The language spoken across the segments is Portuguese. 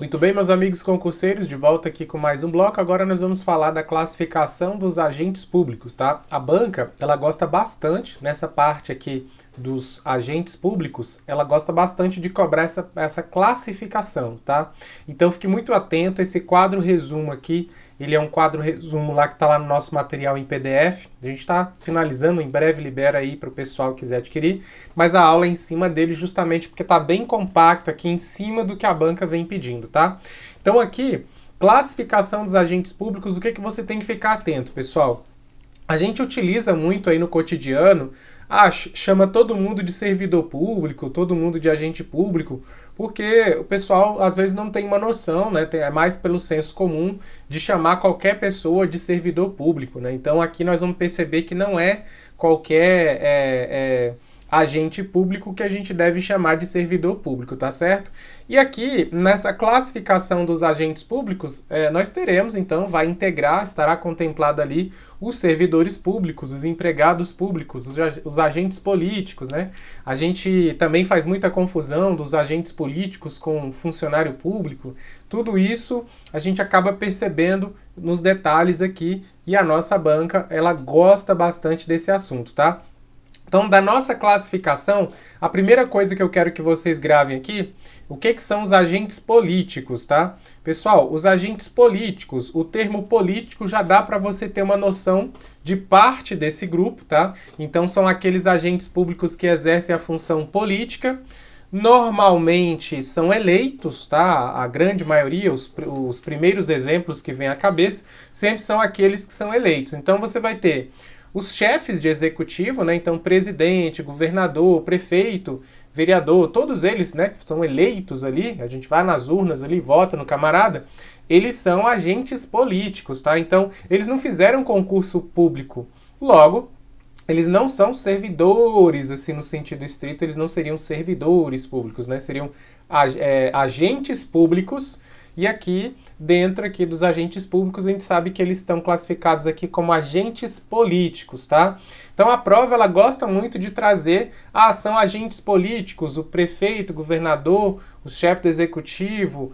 Muito bem, meus amigos concurseiros, de volta aqui com mais um bloco. Agora nós vamos falar da classificação dos agentes públicos, tá? A banca, ela gosta bastante, nessa parte aqui dos agentes públicos, ela gosta bastante de cobrar essa classificação, tá? Então fique muito atento, esse quadro resumo aqui, ele é um quadro resumo lá que está lá no nosso material em PDF. A gente está finalizando, em breve libera aí para o pessoal que quiser adquirir, mas a aula é em cima dele justamente porque está bem compacto aqui em cima do que a banca vem pedindo, tá? Então aqui, classificação dos agentes públicos, o que você tem que ficar atento, pessoal? A gente utiliza muito aí no cotidiano, chama todo mundo de servidor público, todo mundo de agente público, porque o pessoal às vezes não tem uma noção, né? É mais pelo senso comum de chamar qualquer pessoa de servidor público, né? Então aqui nós vamos perceber que não é qualquer agente público que a gente deve chamar de servidor público, tá certo? E aqui, nessa classificação dos agentes públicos, nós teremos, então, vai integrar, estará contemplado ali os servidores públicos, os empregados públicos, os agentes políticos, né? A gente também faz muita confusão dos agentes políticos com funcionário público. Tudo isso a gente acaba percebendo nos detalhes aqui e a nossa banca, ela gosta bastante desse assunto, tá? Então, da nossa classificação, a primeira coisa que eu quero que vocês gravem aqui, o que são os agentes políticos, tá? Pessoal, os agentes políticos, o termo político já dá para você ter uma noção de parte desse grupo, tá? Então, são aqueles agentes públicos que exercem a função política, normalmente são eleitos, tá? A grande maioria, os primeiros exemplos que vêm à cabeça, sempre são aqueles que são eleitos. Então, você vai ter os chefes de executivo, né? Então, presidente, governador, prefeito, vereador, todos eles, né, que são eleitos ali, a gente vai nas urnas ali, vota no camarada, eles são agentes políticos, tá? Então, eles não fizeram concurso público. Logo, eles não são servidores, assim, no sentido estrito, eles não seriam servidores públicos, né? Seriam agentes públicos. E aqui, dentro aqui dos agentes públicos, a gente sabe que eles estão classificados aqui como agentes políticos, tá? Então a prova, ela gosta muito de trazer, são agentes políticos, o prefeito, o governador, o chefe do executivo,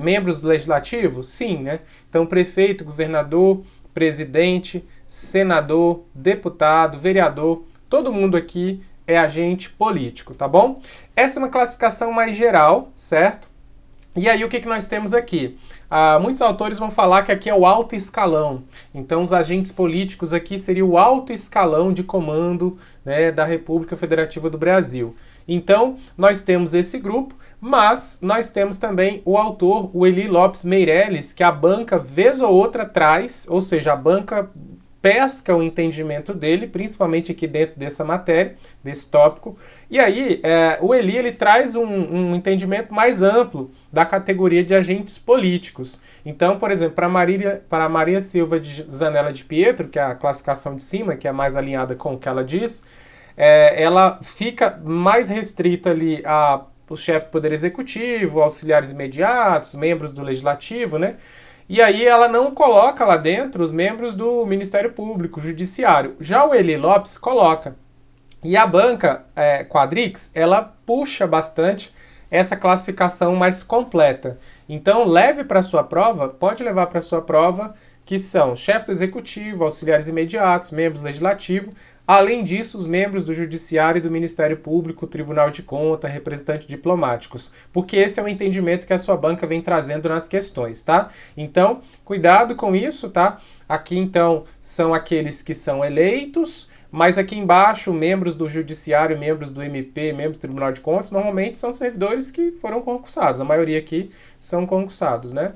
membros do legislativo? Sim, né? Então prefeito, governador, presidente, senador, deputado, vereador, todo mundo aqui é agente político, tá bom? Essa é uma classificação mais geral, certo? E aí o que nós temos aqui? Muitos autores vão falar que aqui é o alto escalão. Então os agentes políticos aqui seria o alto escalão de comando, né, da República Federativa do Brasil. Então nós temos esse grupo, mas nós temos também o autor, o Eli Lopes Meireles, que a banca vez ou outra traz, ou seja, a banca pesca o entendimento dele, principalmente aqui dentro dessa matéria, desse tópico. E aí, o Eli, ele traz um entendimento mais amplo da categoria de agentes políticos. Então, por exemplo, para Maria Silva de Zanella de Pietro, que é a classificação de cima, que é mais alinhada com o que ela diz, ela fica mais restrita ali ao chefe do Poder Executivo, auxiliares imediatos, membros do Legislativo, né? E aí ela não coloca lá dentro os membros do Ministério Público, Judiciário. Já o Eli Lopes coloca. E a banca Quadrix, ela puxa bastante essa classificação mais completa. Então leve para a sua prova, pode levar para a sua prova, que são chefe do Executivo, auxiliares imediatos, membros do Legislativo, além disso, os membros do Judiciário e do Ministério Público, Tribunal de Contas, representantes diplomáticos, porque esse é o entendimento que a sua banca vem trazendo nas questões, tá? Então, cuidado com isso, tá? Aqui, então, são aqueles que são eleitos, mas aqui embaixo, membros do Judiciário, membros do MP, membros do Tribunal de Contas, normalmente são servidores que foram concursados, a maioria aqui são concursados, né?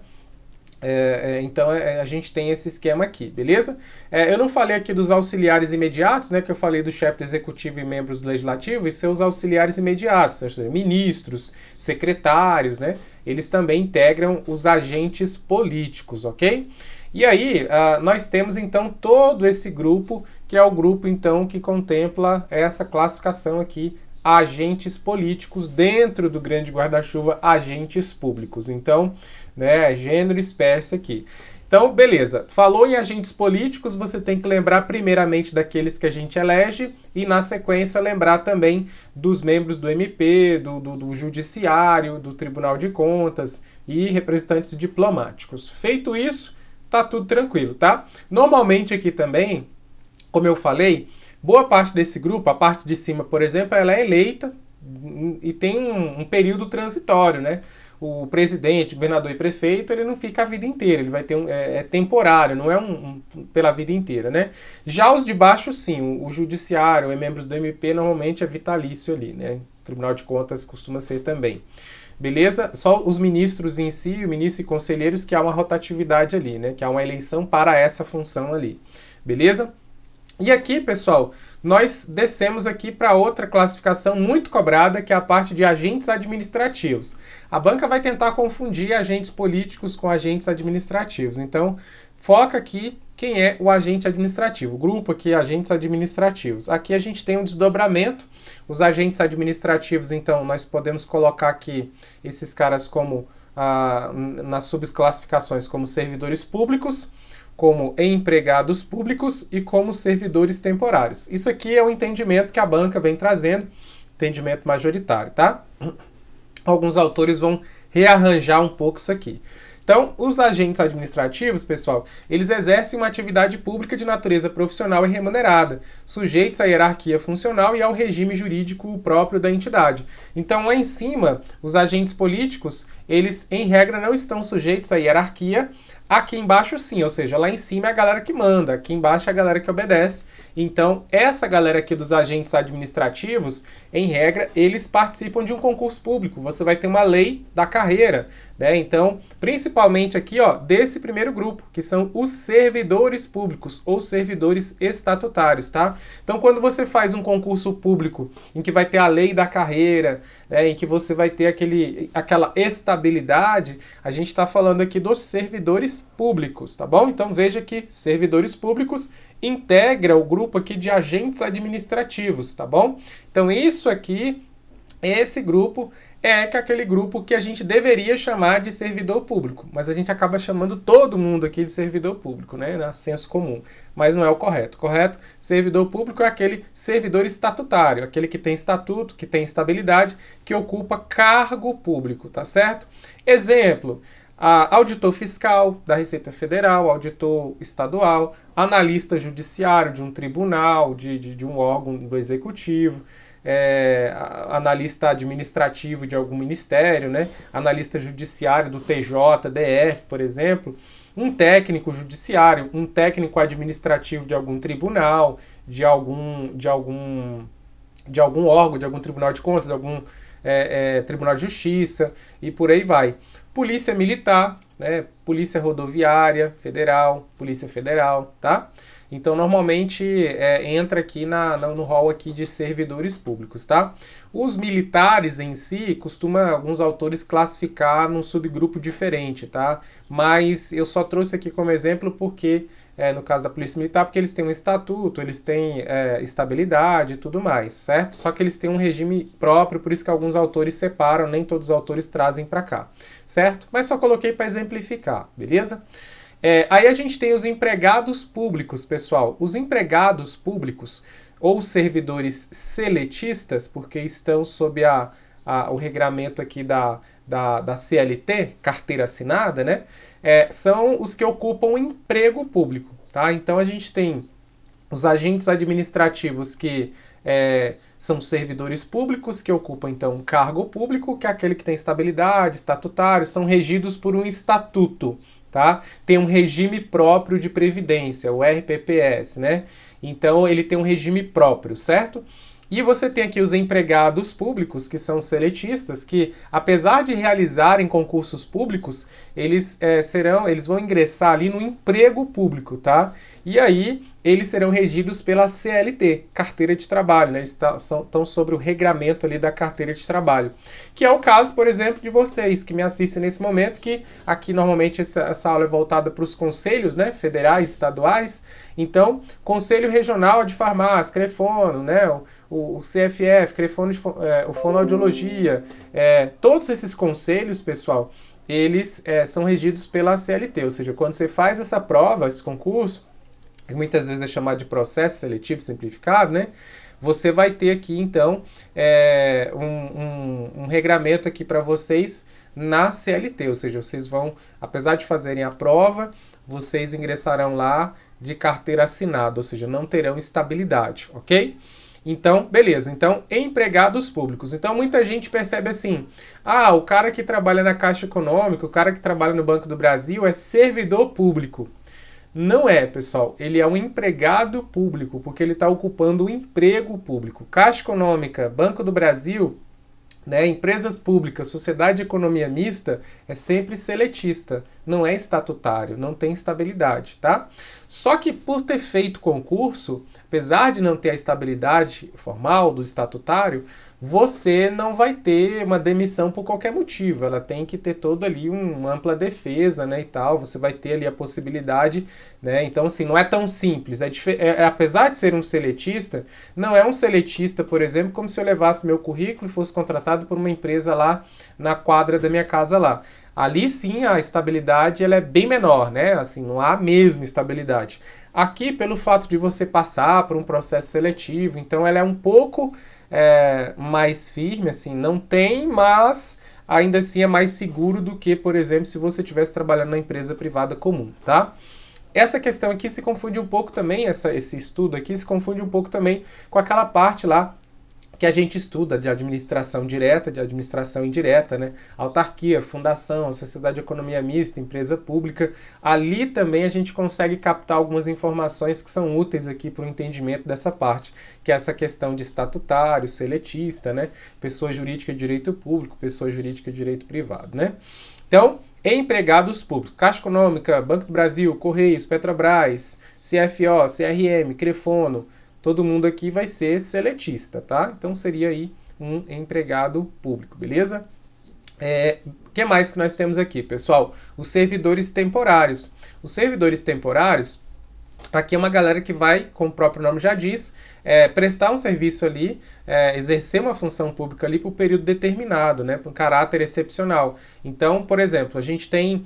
Então a gente tem esse esquema aqui, beleza? Eu não falei aqui dos auxiliares imediatos, né? Que eu falei do chefe do executivo e membros do legislativo, e seus auxiliares imediatos, ou seja, ministros, secretários, né? Eles também integram os agentes políticos, ok? E aí nós temos então todo esse grupo, que é o grupo então que contempla essa classificação aqui, agentes políticos, dentro do grande guarda-chuva, agentes públicos. Então, né, gênero e espécie aqui. Então, beleza. Falou em agentes políticos, você tem que lembrar primeiramente daqueles que a gente elege e, na sequência, lembrar também dos membros do MP, do Judiciário, do Tribunal de Contas e representantes diplomáticos. Feito isso, tá tudo tranquilo, tá? Normalmente aqui também, como eu falei, boa parte desse grupo, a parte de cima, por exemplo, ela é eleita e tem um período transitório, né? O presidente, governador e prefeito, ele não fica a vida inteira, ele vai ter é temporário, não é pela vida inteira, né? Já os de baixo, sim, o judiciário, membros do MP, normalmente é vitalício ali, né? O Tribunal de Contas costuma ser também. Beleza? Só os ministros em si, o ministro e conselheiros, que há uma rotatividade ali, né? Que há uma eleição para essa função ali. Beleza? E aqui, pessoal, nós descemos aqui para outra classificação muito cobrada, que é a parte de agentes administrativos. A banca vai tentar confundir agentes políticos com agentes administrativos. Então, foca aqui quem é o agente administrativo. O grupo aqui, agentes administrativos. Aqui a gente tem um desdobramento. Os agentes administrativos, então, nós podemos colocar aqui esses caras como, nas subclassificações, como servidores públicos, como empregados públicos e como servidores temporários. Isso aqui é o entendimento que a banca vem trazendo, entendimento majoritário, tá? Alguns autores vão rearranjar um pouco isso aqui. Então, os agentes administrativos, pessoal, eles exercem uma atividade pública de natureza profissional e remunerada, sujeitos à hierarquia funcional e ao regime jurídico próprio da entidade. Então, lá em cima, os agentes políticos, eles, em regra, não estão sujeitos à hierarquia. Aqui embaixo sim, ou seja, lá em cima é a galera que manda, aqui embaixo é a galera que obedece. Então, essa galera aqui dos agentes administrativos, em regra, eles participam de um concurso público. Você vai ter uma lei da carreira, né? Então, principalmente aqui, ó, desse primeiro grupo, que são os servidores públicos ou servidores estatutários, tá? Então, quando você faz um concurso público em que vai ter a lei da carreira, né, em que você vai ter aquela estabilidade, a gente está falando aqui dos servidores públicos, tá bom? Então veja que servidores públicos integra o grupo aqui de agentes administrativos, tá bom? Então isso aqui, esse grupo é aquele grupo que a gente deveria chamar de servidor público, mas a gente acaba chamando todo mundo aqui de servidor público, né, na senso comum, mas não é o correto. O correto, servidor público é aquele servidor estatutário, aquele que tem estatuto, que tem estabilidade, que ocupa cargo público, tá certo? Exemplo, auditor fiscal da Receita Federal, auditor estadual, analista judiciário de um tribunal, de um órgão do executivo, analista administrativo de algum ministério, né? Analista judiciário do TJ, DF, por exemplo, um técnico judiciário, um técnico administrativo de algum tribunal, de algum órgão, de algum tribunal de contas, de algum tribunal de justiça e por aí vai. Polícia militar, né? Polícia rodoviária federal, polícia federal, tá? Então, normalmente, entra aqui no rol aqui de servidores públicos, tá? Os militares em si, alguns autores classificar num subgrupo diferente, tá? Mas eu só trouxe aqui como exemplo porque, no caso da Polícia Militar, porque eles têm um estatuto, eles têm estabilidade e tudo mais, certo? Só que eles têm um regime próprio, por isso que alguns autores separam, nem todos os autores trazem para cá, certo? Mas só coloquei para exemplificar, beleza? Aí a gente tem os empregados públicos, pessoal. Os empregados públicos ou servidores seletistas, porque estão sob o regramento aqui da CLT, carteira assinada, né? São os que ocupam emprego público, tá? Então a gente tem os agentes administrativos que são servidores públicos que ocupam, então, um cargo público, que é aquele que tem estabilidade, estatutário, são regidos por um estatuto, tá? Tem um regime próprio de previdência, o RPPS, né? Então, ele tem um regime próprio, certo? E você tem aqui os empregados públicos, que são seletistas, que, apesar de realizarem concursos públicos, eles vão ingressar ali no emprego público, tá? E aí, eles serão regidos pela CLT, Carteira de Trabalho, né? Eles estão sobre o regramento ali da Carteira de Trabalho. Que é o caso, por exemplo, de vocês que me assistem nesse momento, que aqui normalmente essa aula é voltada para os conselhos, né? Federais, estaduais. Então, Conselho Regional de Farmácia, CREFONO, né? O CFF, CREFONO, o Fonoaudiologia, todos esses conselhos, pessoal, eles são regidos pela CLT, ou seja, quando você faz essa prova, esse concurso, que muitas vezes é chamado de processo seletivo simplificado, né? Você vai ter aqui, então, um regramento aqui para vocês na CLT, ou seja, vocês vão, apesar de fazerem a prova, vocês ingressarão lá de carteira assinada, ou seja, não terão estabilidade, ok? Então, beleza. Então, empregados públicos. Então, muita gente percebe assim, o cara que trabalha na Caixa Econômica, o cara que trabalha no Banco do Brasil é servidor público. Não é, pessoal. Ele é um empregado público, porque ele está ocupando um emprego público. Caixa Econômica, Banco do Brasil, né, empresas públicas, sociedade de economia mista, é sempre seletista, não é estatutário, não tem estabilidade, tá? Só que por ter feito concurso, apesar de não ter a estabilidade formal do estatutário, você não vai ter uma demissão por qualquer motivo, ela tem que ter toda ali uma ampla defesa, né, e tal, você vai ter ali a possibilidade, né, então assim, não é tão simples, apesar de ser um seletista, não é um seletista, por exemplo, como se eu levasse meu currículo e fosse contratado por uma empresa lá na quadra da minha casa lá. Ali sim a estabilidade ela é bem menor, né, assim, não há a mesma estabilidade. Aqui, pelo fato de você passar por um processo seletivo, então ela é um pouco mais firme, assim, não tem, mas ainda assim é mais seguro do que, por exemplo, se você estivesse trabalhando na empresa privada comum, tá? Essa questão aqui se confunde um pouco também, esse estudo aqui se confunde um pouco também com aquela parte lá que a gente estuda de administração direta, de administração indireta, né? Autarquia, fundação, sociedade de economia mista, empresa pública. Ali também a gente consegue captar algumas informações que são úteis aqui para o entendimento dessa parte, que é essa questão de estatutário, seletista, né? Pessoa jurídica de direito público, pessoa jurídica de direito privado, né? Então, empregados públicos, Caixa Econômica, Banco do Brasil, Correios, Petrobras, CFO, CRM, Crefono, todo mundo aqui vai ser seletista, tá? Então seria aí um empregado público, beleza? O que mais que nós temos aqui, pessoal? Os servidores temporários. Os servidores temporários, aqui é uma galera que vai, como o próprio nome já diz, prestar um serviço ali, exercer uma função pública ali por um período determinado, né? Por um caráter excepcional. Então, por exemplo, a gente tem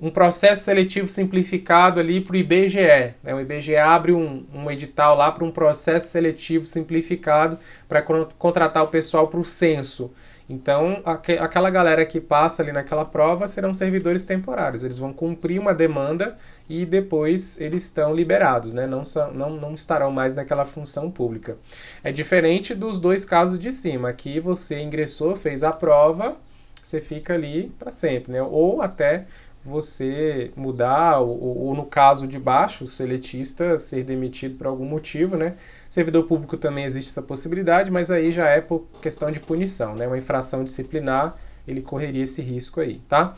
um processo seletivo simplificado ali para o IBGE. Né? O IBGE abre um edital lá para um processo seletivo simplificado para contratar o pessoal para o censo. Então, aquela galera que passa ali naquela prova serão servidores temporários. Eles vão cumprir uma demanda e depois eles estão liberados, né? Não estarão mais naquela função pública. É diferente dos dois casos de cima. Aqui você ingressou, fez a prova, você fica ali para sempre, né? Ou até você mudar, ou no caso de baixo, o seletista ser demitido por algum motivo, né? Servidor público também existe essa possibilidade, mas aí já é por questão de punição, né? Uma infração disciplinar, ele correria esse risco aí, tá?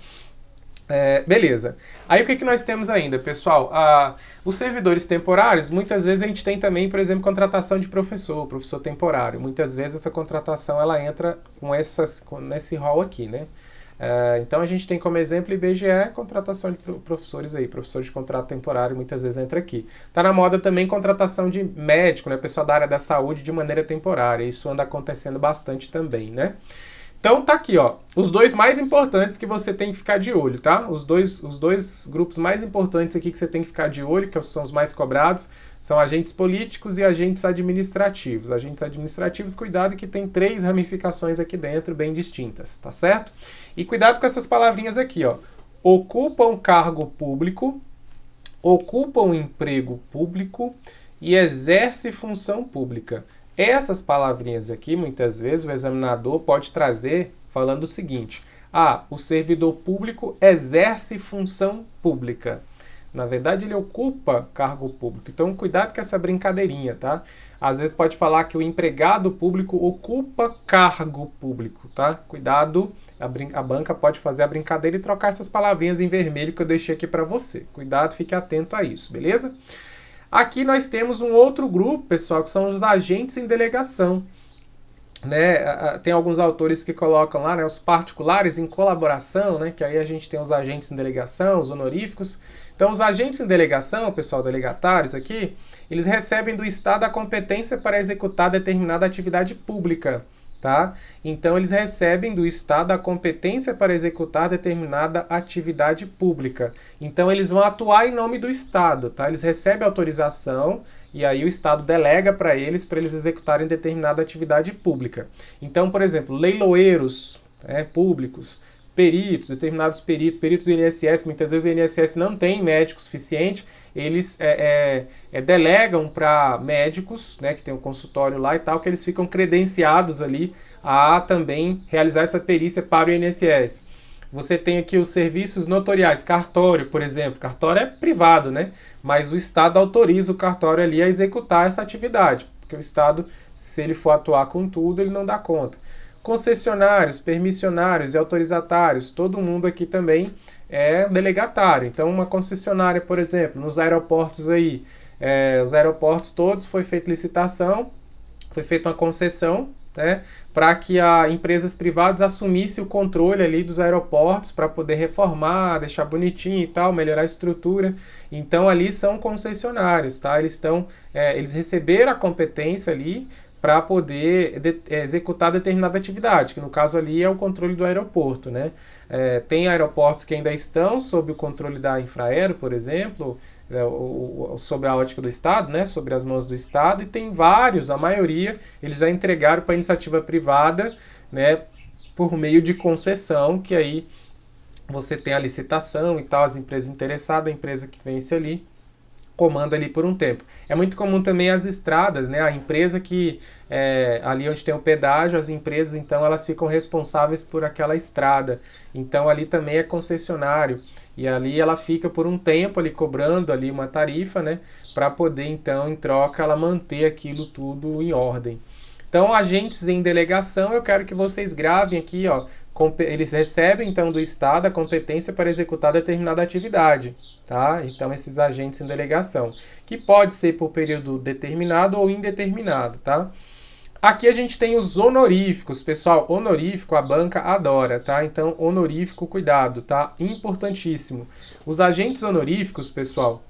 Beleza. Aí o que nós temos ainda, pessoal? Os servidores temporários, muitas vezes a gente tem também, por exemplo, contratação de professor temporário. Muitas vezes essa contratação ela entra nesse rol aqui, né? Então a gente tem como exemplo IBGE, contratação de professores aí, professores de contrato temporário muitas vezes entra aqui. Tá na moda também contratação de médico, né, pessoal da área da saúde de maneira temporária, isso anda acontecendo bastante também, né? Então tá aqui, ó, os dois mais importantes que você tem que ficar de olho, tá? Os dois grupos mais importantes aqui que você tem que ficar de olho, que são os mais cobrados, são agentes políticos e agentes administrativos. Agentes administrativos, cuidado que tem 3 ramificações aqui dentro bem distintas, tá certo? E cuidado com essas palavrinhas aqui, ó. Ocupam cargo público, ocupam emprego público e exerce função pública. Essas palavrinhas aqui, muitas vezes, o examinador pode trazer falando o seguinte: o servidor público exerce função pública. Na verdade, ele ocupa cargo público. Então, cuidado com essa brincadeirinha, tá? Às vezes pode falar que o empregado público ocupa cargo público, tá? Cuidado, a banca pode fazer a brincadeira e trocar essas palavrinhas em vermelho que eu deixei aqui para você. Cuidado, fique atento a isso, beleza? Aqui nós temos um outro grupo, pessoal, que são os agentes em delegação. Né? Tem alguns autores que colocam lá, né, os particulares em colaboração, né, que aí a gente tem os agentes em delegação, os honoríficos. Então, os agentes em delegação, pessoal, delegatários aqui, eles recebem do Estado a competência para executar determinada atividade pública. tá? Então eles recebem do Estado a competência para executar determinada atividade pública. Então eles vão atuar em nome do Estado, tá? Eles recebem autorização e aí o Estado delega para eles executarem determinada atividade pública. Então, por exemplo, leiloeiros públicos, peritos, determinados peritos do INSS, muitas vezes o INSS não tem médico suficiente, eles delegam para médicos, né, que tem um consultório lá e tal, que eles ficam credenciados ali a também realizar essa perícia para o INSS. Você tem aqui os serviços notoriais, cartório, por exemplo. Cartório é privado, né? Mas o Estado autoriza o cartório ali a executar essa atividade, porque o Estado, se ele for atuar com tudo, ele não dá conta. Concessionários, permissionários e autorizatários, todo mundo aqui também é delegatário. Então, uma concessionária, por exemplo, nos aeroportos aí, os aeroportos todos foi feita licitação, foi feita uma concessão, né, para que empresas privadas assumissem o controle ali dos aeroportos para poder reformar, deixar bonitinho e tal, melhorar a estrutura. Então, ali são concessionários, tá? Eles receberam a competência ali para poder executar determinada atividade, que no caso ali é o controle do aeroporto, né? Tem aeroportos que ainda estão sob o controle da Infraero, por exemplo, sob a ótica do Estado, né? Sobre as mãos do Estado, e tem vários, a maioria, eles já entregaram para a iniciativa privada, né? Por meio de concessão, que aí você tem a licitação e tal, as empresas interessadas, a empresa que vence ali, comanda ali por um tempo. É muito comum também as estradas, né? A empresa que, ali onde tem o pedágio, as empresas, então, elas ficam responsáveis por aquela estrada. Então, ali também é concessionário. E ali ela fica por um tempo ali cobrando ali uma tarifa, né? Para poder, então, em troca, ela manter aquilo tudo em ordem. Então, agentes em delegação, eu quero que vocês gravem aqui, ó. Eles recebem, então, do Estado a competência para executar determinada atividade, tá? Então, esses agentes em delegação, que pode ser por período determinado ou indeterminado, tá? Aqui a gente tem os honoríficos, pessoal. Honorífico a banca adora, tá? Então, honorífico, cuidado, tá? Importantíssimo. Os agentes honoríficos, pessoal,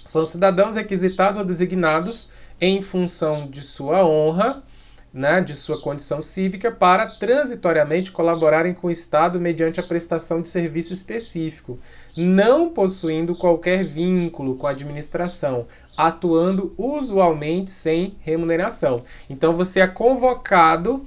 são cidadãos requisitados ou designados em função de sua honra, né, de sua condição cívica, para transitoriamente colaborarem com o Estado mediante a prestação de serviço específico, não possuindo qualquer vínculo com a administração, atuando usualmente sem remuneração. Então você é convocado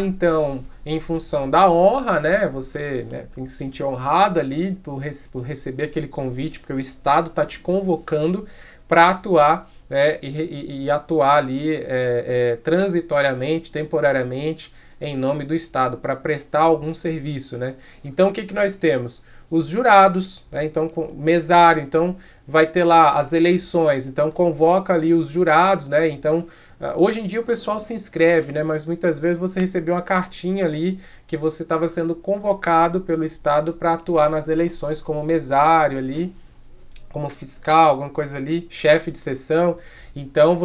então, em função da honra, né, você, né, tem que se sentir honrado ali por receber aquele convite, porque o Estado está te convocando para atuar, e atuar ali transitoriamente, temporariamente, em nome do Estado, para prestar algum serviço, né? Então, o que nós temos? Os jurados, né? Então, mesário, então, vai ter lá as eleições, então, convoca ali os jurados, né? Então, hoje em dia o pessoal se inscreve, né? Mas muitas vezes você recebeu uma cartinha ali que você estava sendo convocado pelo Estado para atuar nas eleições como mesário ali, como fiscal, alguma coisa ali, chefe de sessão. Então,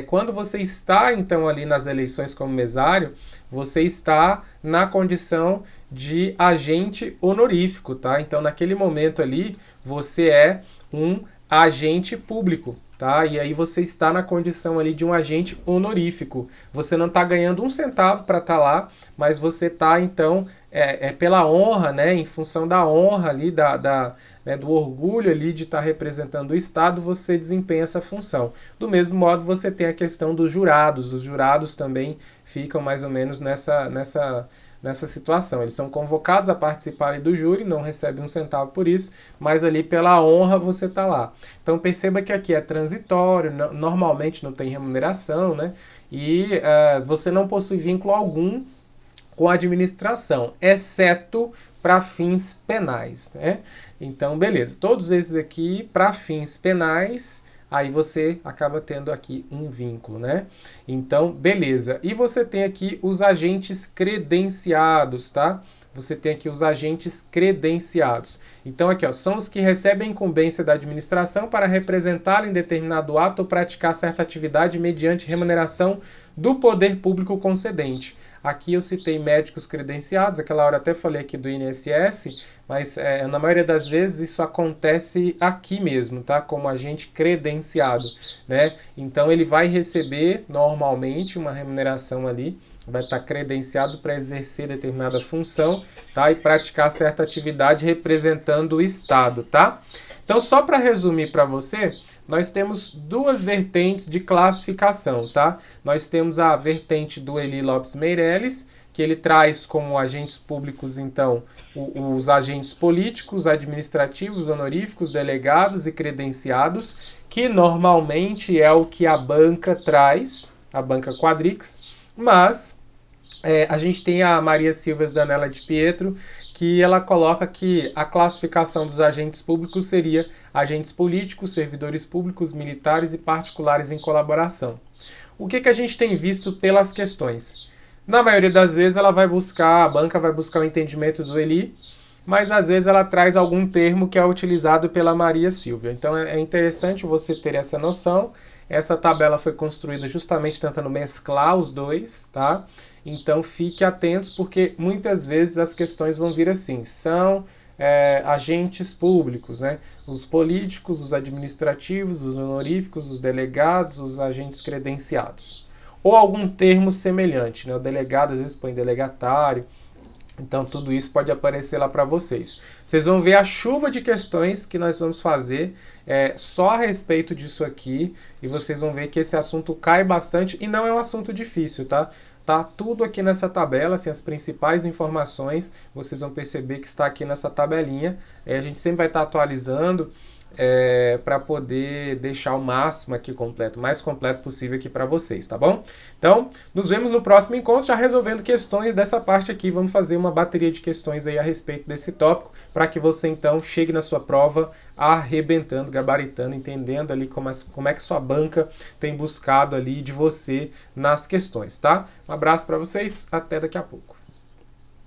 quando você está, então, ali nas eleições como mesário, você está na condição de agente honorífico, tá? Então, naquele momento ali, você é um agente público, tá? E aí você está na condição ali de um agente honorífico. Você não está ganhando um centavo para estar lá, mas você está, então, pela honra, né? Em função da honra ali, né, do orgulho ali de estar representando o Estado, você desempenha essa função. Do mesmo modo, você tem a questão dos jurados. Os jurados também ficam mais ou menos nessa situação. Eles são convocados a participar ali do júri, não recebem um centavo por isso, mas ali pela honra você está lá. Então perceba que aqui é transitório, normalmente não tem remuneração, né? E você não possui vínculo algum com a administração, exceto para fins penais, né? Então, beleza. Todos esses aqui, para fins penais, aí você acaba tendo aqui um vínculo, né? Então, beleza. E você tem aqui os agentes credenciados, tá? Você tem aqui os agentes credenciados. Então, aqui, ó, são os que recebem a incumbência da administração para representar em determinado ato ou praticar certa atividade mediante remuneração do poder público concedente. Aqui eu citei médicos credenciados, aquela hora eu até falei aqui do INSS, mas na maioria das vezes isso acontece aqui mesmo, tá? Como agente credenciado, né? Então ele vai receber normalmente uma remuneração ali, vai estar credenciado para exercer determinada função, tá? E praticar certa atividade representando o Estado, tá? Então, só para resumir para você, nós temos duas vertentes de classificação, tá? Nós temos a vertente do Eli Lopes Meireles, que ele traz como agentes públicos, então, os agentes políticos, administrativos, honoríficos, delegados e credenciados, que normalmente é o que a banca traz, a banca Quadrix, mas a gente tem a Maria Silvia Danella de Pietro, que ela coloca que a classificação dos agentes públicos seria agentes políticos, servidores públicos, militares e particulares em colaboração. O que a gente tem visto pelas questões? Na maioria das vezes a banca vai buscar o entendimento do Eli, mas às vezes ela traz algum termo que é utilizado pela Maria Silvia. Então é interessante você ter essa noção. Essa tabela foi construída justamente tentando mesclar os dois, tá? Então fique atentos, porque muitas vezes as questões vão vir assim, são agentes públicos, né? Os políticos, os administrativos, os honoríficos, os delegados, os agentes credenciados. Ou algum termo semelhante, né? O delegado às vezes põe delegatário. Então, tudo isso pode aparecer lá para vocês. Vocês vão ver a chuva de questões que nós vamos fazer só a respeito disso aqui. E vocês vão ver que esse assunto cai bastante e não é um assunto difícil, tá? Tá tudo aqui nessa tabela, assim, as principais informações, vocês vão perceber que está aqui nessa tabelinha. A gente sempre vai estar atualizando para poder deixar o máximo aqui completo, o mais completo possível aqui para vocês, tá bom? Então, nos vemos no próximo encontro, já resolvendo questões dessa parte aqui. Vamos fazer uma bateria de questões aí a respeito desse tópico, para que você então chegue na sua prova arrebentando, gabaritando, entendendo ali como é que sua banca tem buscado ali de você nas questões, tá? Um abraço para vocês, até daqui a pouco.